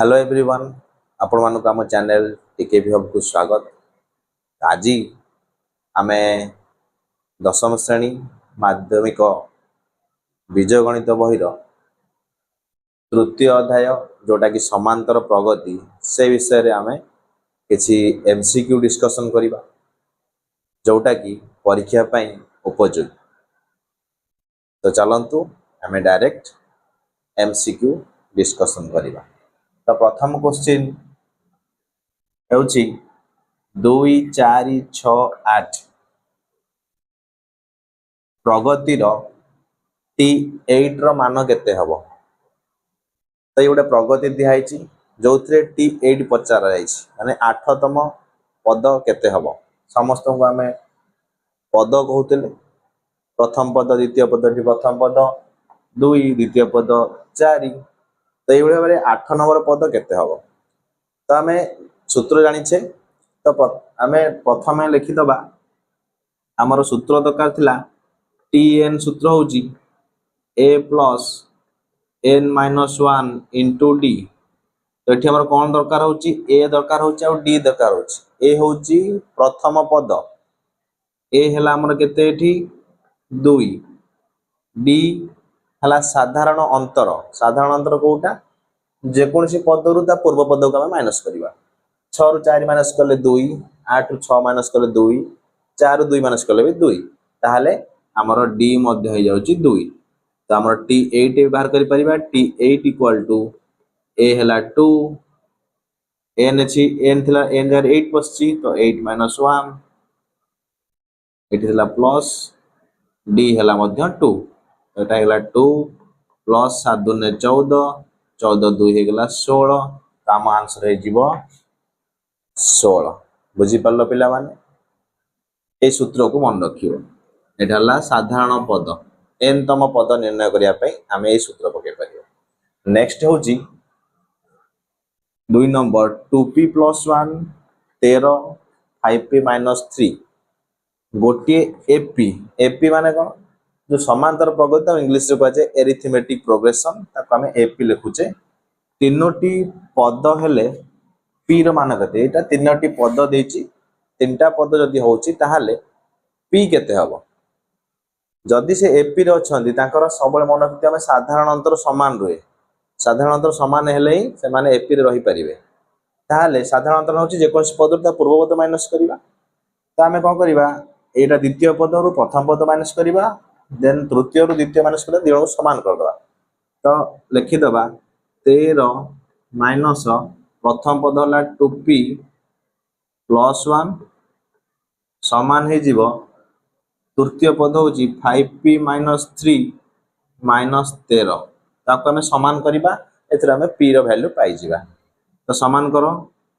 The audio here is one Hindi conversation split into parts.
हेलो एवरीवन आपण मानक आम चैनल टीके भी को स्वागत। आज आम दशम श्रेणी माध्यमिक विजय गणित बहिर तृतीय अध्याय जोटा कि समांतर प्रगति से विषय रे आम किसी एमसीक्यू डिस्कशन करिबा जोटा कि परीक्षा पई उपयोगी। तो चलंतु आम डायरेक्ट एमसीक्यू डिस्कशन करिबा। तो प्रथम क्वेश्चन हेउची 2 4 6 8 प्रगतिर T8 रो मान केते हबो। तो ये गोटे प्रगति दिखाई जो T8 पचार माने 8तम पद केते हबो। समस्त को आम पद कहते प्रथम पद द्वितीय पद प्रथम पद 2 द्वितीय पद 4। तो ये भाव 8 नंबर पद केते हबो। तो आम सूत्र जानिछे। तो आम प्रथम लिखिदबा आमर सूत्र दरकार थिला Tn सूत्र होची a plus n minus 1 into d। तो ये आमर कौन दरकार होची a दरकार होची और d दरकार होची। a होची प्रथम पद a हला आमर केते एठी 2 d हला साधारण अंतर कोटा जेकोसी पदरु ता पूर्व पद को आम माइनस करबा। 6 रु 4 माइनस कले 2 8 रु 6 माइनस कले 2 4 रु 2 माइनस कले भी 2 ताहले हमर d मध्य हो जाउची 2। तो हमर T8 बाहर करि परिबा T8 इक्वल टू a हला 2 n छी n थिला n जर 8 पछी तो 8 माइनस 1 एठी थिला प्लस d हला मध्य 2। एटा हला 2 प्लस 7 2 ने 14 14 2 हे गला 16। तो हम आंसर हे जीवो 16। बुझी पारलो पिला माने ए सूत्र को मन रखियो। एटा हला साधारण पद n तम पद निर्णय करिया पई हम ए सूत्र पके परियो। नेक्स्ट होची 2 नंबर 2p + 1 13 5p - 3 गोटे एपी माने कोन जो समांतर प्रगति इंग्लिश रे कहजे एरिथमेटिक प्रोग्रेशन ताको हम एपी लिखुचे। तीनोटी पद हेले पी रो मान केते एटा तीनोटी पद देछि तीनटा पद जदी होछि ताहाले पी केते हबो। जदी से एपी रे अछंदी ताकर सबले मन रखते हम साधारण अंतर समान रुहे। साधारण अंतर समान हेले ही से माने एपी रे रही परिबे। ताहाले साधारण अंतर होछि जे कोन पद ता पूर्व पद माइनस करिबा। तो आमे कोन करिबा एटा द्वितीय पद रु प्रथम पद माइनस करिबा देन तृतीय रु द्वितीय माइनस करिबा दिनो समान कर दबा। तो लिखि दबा 13 माइनस प्रथम पद हला 2p + 1 समान हे जीवो तृतीय पद होची 5p - 3 - 13 ताको हमें समान करिबा एथरा हमें p रो वैल्यू पाई जिबा। तो समान करो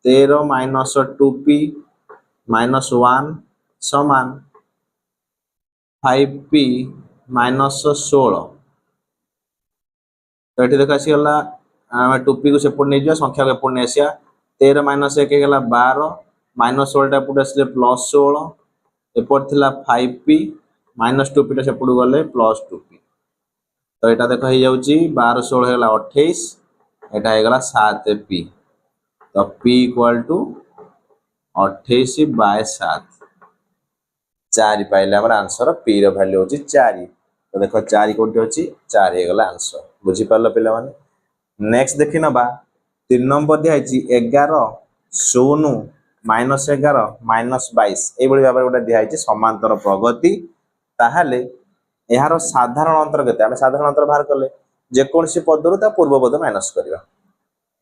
13 - 2p - 1 समान 5p - 16। तो ये देखा सी गला आम 2p को सेपट नहीं जा संख्या को एपट नहीं आसिया 13 - 1 गला 12 -16 टा पुट आसले +16 एपट थिला 5p -2p टा सेपट गले +2p। तो एटा देखो हे जाउची 12 16 गला 28 एटा हे गला 7p। तो p = 28/7 4 पाइले हमर आंसर p रो वैल्यू होची 4। तो देखो 4 कोटी होची 4 हे गला आंसर। बुझी पारलो पिला माने। नेक्स्ट देखि नबा 3 नंबर दिया है 11 0 -11 -22 ए बळी भाबरे गोटा दिया है समांतर प्रगति। ताहाले यार साधारण अंतर केते हम साधारण अंतर बाहर करले जे कोनसी पद रु ता पूर्व पद माइनस करबा।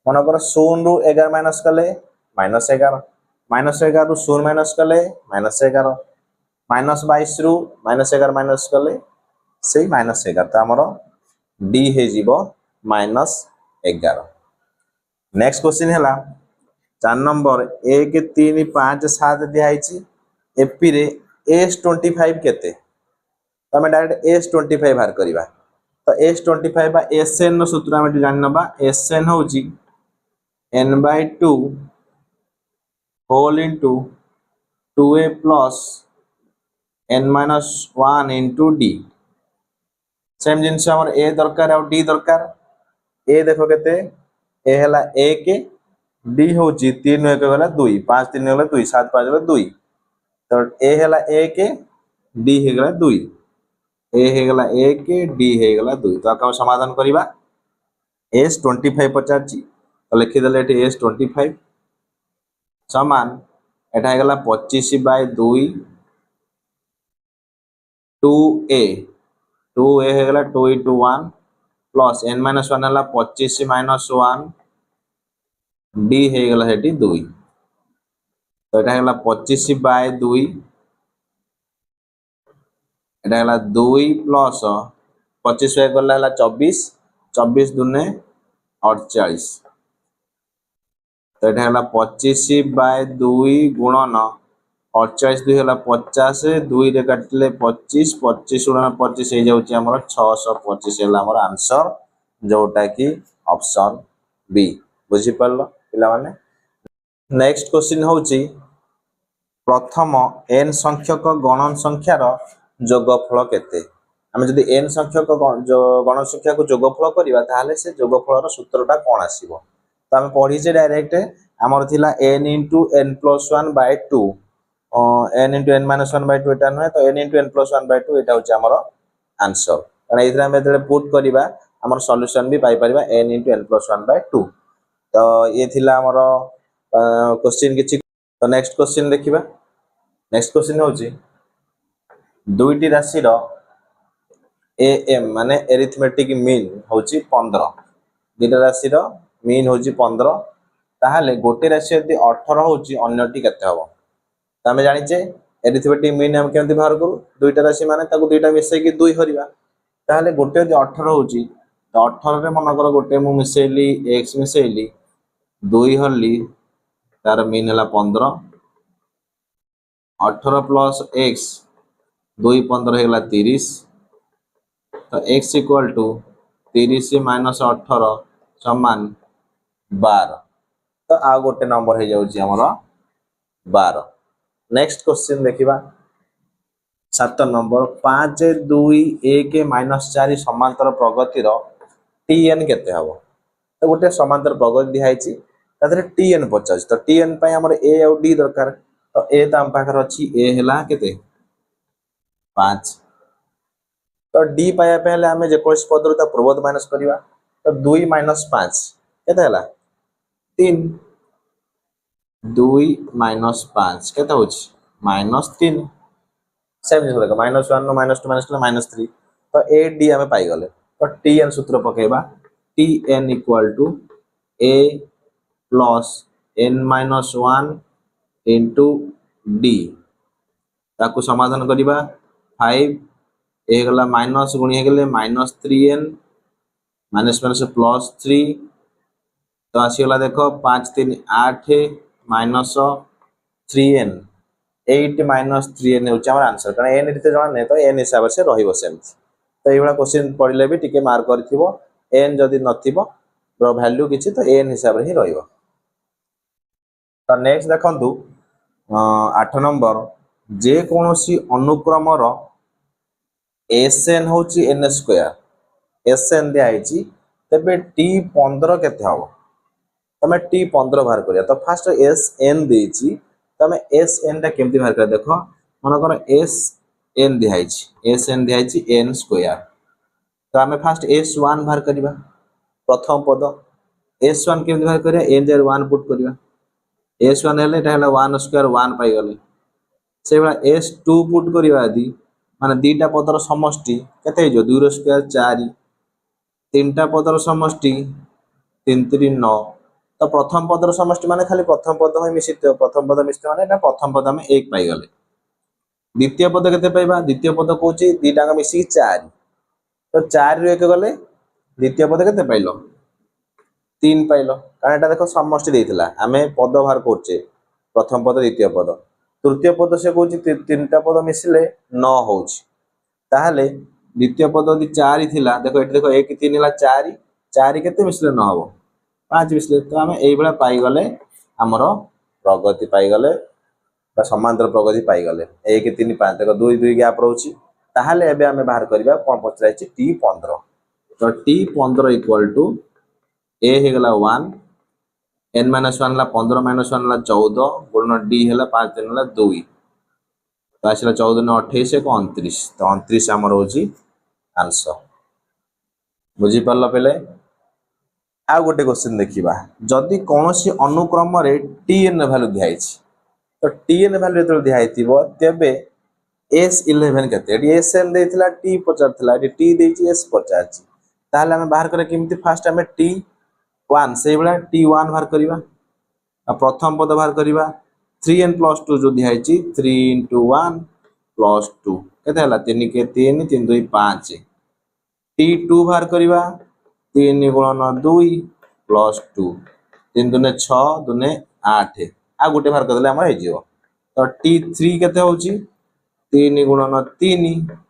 मन कर 0 रु 11 माइनस करले -11 -11 रु 0 माइनस करले -11 -22 रु -11 माइनस करले से -11। तो हमर डी हे जीवो -11। नेक्स्ट क्वेश्चन हैला 4 नंबर 1 3 5 7 दिया है एपी रे S25 केते। तो हमें डायरेक्ट S25 बाहर करिबा। तो S25 बा SN नो सूत्र हमें जानि नबा SN होची n/2 whole into 2a + n - 1 into d। Same जिनस हमर a दरकार और d दरकार। a देखो केते ए हैला 1 डी होची 3 1 गला 2 5 3 गला 2 7 5 गला 2 तो ए हैला 1 डी हे गला 2 ए हे गला 1 डी हे गला 2 तो आका समाधान करिबा एस 25 पचारची तो लिखि देले एठी एस 25 समान एटा हे गला 25/2 2a 2a हे गला 2 into 1 प्लस n minus 1 हला 25 minus 1 d हे गला हेटी 2 तो एटा हला 25/2 एटा हला 2 प्लस 25 एक गला हला 24 24 दुने 48 तो एटा हला 25/2 गुणन 48 2 हला 50 2 रे काटले 25 25 गुणन 25 हे जाउची हमर 625 हला हमर आंसर जोटा की ऑप्शन बी बुझी परलो पिला माने नेक्स्ट क्वेश्चन होची प्रथम n संख्यक गणन संख्यार जोगफल केते आमे जदि n संख्यक गणन संख्या को जोगफल करिवा ताहाले से जोगफलर सूत्रटा कोन आसीबो तो आमे पढी जे डायरेक्ट हमर थिला n * n + 1/2 n * n - 1/2 एटा न तो n * n + 1/2 एटा होची हमर आंसर कारण एथरा आमे जदि पुट करिवा हमर सॉल्यूशन भी पाई परिबा n * n + 1/2 तो ये थिला हमर क्वेश्चन किछि तो नेक्स्ट क्वेश्चन देखिबा नेक्स्ट क्वेश्चन होची दुईटी राशि रो am माने अरिथमेटिक मीन होची 15 दुईटा राशि रो मीन होची 15 ताहाले गोटे राशि यदि 18 होची अन्यटी केते हबो त हमें जानि जे अरिथमेटिक मीन हम केमति बाहर करू दुईटा राशि माने ताको दुईटा मिसै कि 2 हरिबा ताहाले गोटे यदि 18 होची तो 18 रे मन कर गोटे मु मिसैली x मिसैली 2 हरली तार मीन हला 15 18 प्लस x 2 15 हेला 30 तो x = 30 - 18 समान 12 तो आ गोटे नंबर हे जाउची हमर 12 नेक्स्ट क्वेश्चन देखिबा 7 नंबर 5 2 1 - 4 समांतर प्रगति रो tn केते हबो तो गोटे समांतर प्रगति दिहाइची तादरे tn 50 तो tn पय हमर a और d दरकार तो a त हम पाखर अछि a हेला केते 5 तो d पाया पहले हमें जे कोस पदर ता प्रबोध माइनस करिवा तो 2 - 5 केते हला 3 2 - 5 केते होछि -3 सेम जिस लगा -1 नो -2 -3 तो a d हमें पाई गले तो tn सूत्र पकेबा tn = a plus n - 1 into d ताकू समाधान करिबा 5 ए गला माइनस गुणी हे गले -3n माइनस माइनस +3 तो आसी गला देखो 5 3 8 माइनस 3n 8 - 3n होची हमर आंसर कारण n इते जणा नै तो n हिसाब से रहिबो सेमति तो एबला क्वेश्चन पढिले भी टिके मार्क करथिबो n जदी नथिबो रो वैल्यू किछि तो n हिसाब रे ही रहिबो तो नेक्स्ट देखंतु 8 नंबर जे कोनोसी अनुक्रम रो Sn होची n स्क्वायर Sn दे आइची तबे t15 केते हबो तमे t15 बाहर करिया तो फर्स्ट Sn देची तमे Sn ता केमति बाहर कर देखो मन कर Sn दे आइची Sn दे आइची n स्क्वायर तो हमें फर्स्ट S1 बाहर करिबा प्रथम पद S1 केमति बाहर करिया n जर 1 पुट करिबा S1 हेले एटा हला 1 स्क्वायर 1 पाई गले से बला S2 पुट करिबा आदि माने दीटा पदर समष्टि केते हे जो 2 स्क्वायर 4 तीनटा पदर समष्टि 3 3 9 तो प्रथम पदर समष्टि माने खाली प्रथम पद में मिसित प्रथम पद मिसित माने ना प्रथम पद में 1 पाई गले द्वितीय पद केते पाइबा द्वितीय पद कोची दीटा का मिसी 4 तो 4 रे 1 गले द्वितीय पद केते पाइलो 3 पाइलो कारण एटा देखो समष्टि देइथिला हमें पद बाहर करचे प्रथम पद द्वितीय पद तृतीय पद से कोची तीनटा पद मिसिले 9 होची ताहाले द्वितीय पद यदि 4 थिला देखो एठी देखो 1 3 हला 4 4 केते मिसिले 9 हबो 5 मिसिले तो हमें एई बळा पाई गले हमरो प्रगति पाई गले बा समांतर प्रगति पाई गले 1 3 5 देखो 2 2 गैप रहउची ताहाले एबे हमें बाहर करबा कोन पचराइची t15 तो t15 = ए हो गला 1 n माइनस 1 ला 15 माइनस 1 ला 14 गुणन d हला 5 3 ला 2 तो आसला 14 ने 28 को 29 तो 29 हमर होची आंसर बुझी परला पहले आ गोटे क्वेश्चन देखिबा जदि कोनोसी अनुक्रम रे tn वैल्यू दिहाइछि तो tn वैल्यू जतो दिहाइतिबो तेबे S11 केते एटी SN देथिला T पचारथिला एटी T देछि S पचारछि ताहले हम बाहर करे किमति फास्ट हमें T1 सेही बला T1 बाहर करिबा आ प्रथम पद बाहर करिबा 3n + 2 जो दिहाइछि 3 * 1 + 2 केते हला 3 के 3 3 2 5 T2 बाहर करिबा 3 × 2 + 2 3 2 6 2 8 आ गोटे बाहर करले हमर हे जिवो तो T3 केते होछि 3 × 3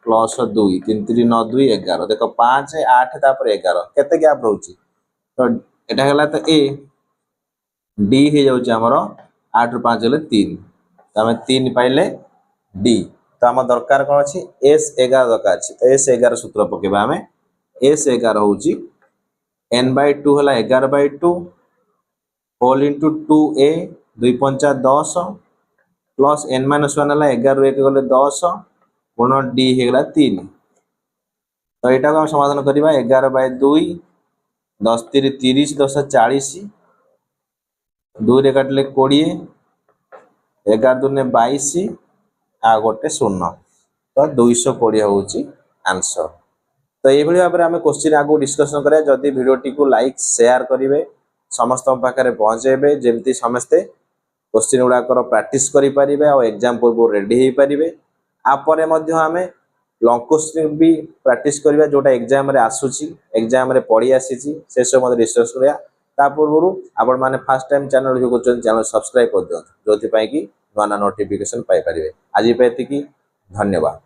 + 2 3 3 9 2 11 देखो 5 8 तापर 11 केते गैप रहउछि तो एटा हला तो ए डी हे जाउछि हमर 8 ରୁ 5 हेले 3 तो हम 3 पाइले डी तो हम दरकार कोन अछि S11 दरकार अछि तो S11 सूत्र पकेबा हमें S11 होउछि n/2 हला 11/2 whole into 2a 2 5 10 plus n - 1 हला 11 ରୁ 1 गले 10 गुणन d हे गला 3 तो एटा को हम समाधान करिबा 11/2 10 3 30 10 40 2 रे काटले 20 11 2 22 आ गोटे 0 तो 220 होउची आंसर तो ये भाव में आम क्वेश्चन आगु डिस्कसन करें जदि वीडियो टी को लाइक शेयर करेंगे समस्त पाखे पहुँचे जमती समस्ते क्वेश्चन गुड़ाकर प्रैक्टिस करें और एग्जाम पूर्व रेडी हो पारे आपर आम लॉन्ग क्वेश्चन भी प्रैक्टिस करवा जोटा एग्जाम रे आसूची एग्जाम रे पढ़ी आसी से सब मत डिस्कस करा पूर्व आपण मैंने फास्ट टाइम चैनल जो चैनल सब्सक्राइब कर दिखाँ जो कि नुआ नुआ नोटिफिकेशन पाई आज धन्यवाद।